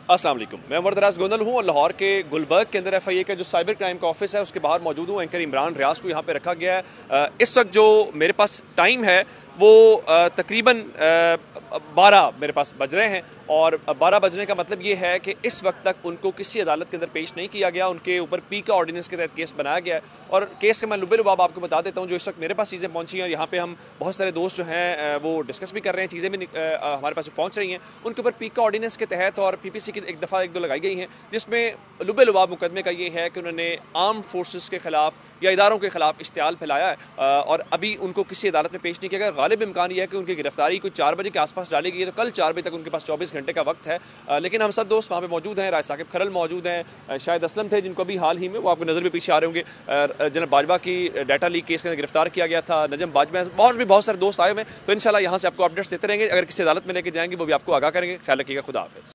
अस्सलाम वालेकुम, मैं उमर दराज गोंदल हूँ और लाहौर के गुलबर्ग के अंदर FIA का जो साइबर क्राइम का ऑफिस है उसके बाहर मौजूद हूँ। एंकर इमरान रियाज को यहाँ पे रखा गया है। इस वक्त जो मेरे पास टाइम है वो तकरीबन 12 मेरे पास बज रहे हैं और 12 बजने का मतलब ये है कि इस वक्त तक उनको किसी अदालत के अंदर पेश नहीं किया गया। उनके ऊपर पीका ऑर्डिनेंस के तहत केस बनाया गया है और केस का मैं लुबे लुबाब आपको बता देता हूँ। जो इस वक्त मेरे पास चीज़ें पहुँची हैं, यहाँ पे हम बहुत सारे दोस्त जो हैं वो डिस्कस भी कर रहे हैं, चीज़ें भी हमारे पास पहुँच रही हैं। उनके ऊपर पीका ऑर्डिनेंस के तहत और PPC की एक दफ़ा एक दो लगाई गई हैं, जिसमें लुबे लुबाब मुकदमे का ये है कि उन्होंने आर्म फोर्सेस के खिलाफ या इदारों के खिलाफ इश्तियाल फैलाया है और अभी उनको किसी अदालत में पेश नहीं किया गया। गालिब इम्कान यह है कि उनकी गिरफ्तारी कुछ 4 बजे के आसपास डाली गई है, तो कल 4 बजे तक उनके पास 24 घंटे का वक्त है। लेकिन हम सब दोस्त वहाँ पे मौजूद हैं। राय साकिब खरल मौजूद हैं, शायद असलम थे जिनको अभी हाल ही में वो आपको नज़र में पीछे आ रहे होंगे। जनरल बाजवा की डाटा लीक केस के अंदर गिरफ्तार किया गया था, नजम बाजवा, और भी बहुत सारे दोस्त आए हुए हैं। तो इंशाल्लाह यहाँ से आपको अपडेट्स देते रहेंगे। अगर किसी अदालत में लेके जाएंगे वो भी आपको आगाह करेंगे। ख्याल रखिएगा। खुदा हाफिज़।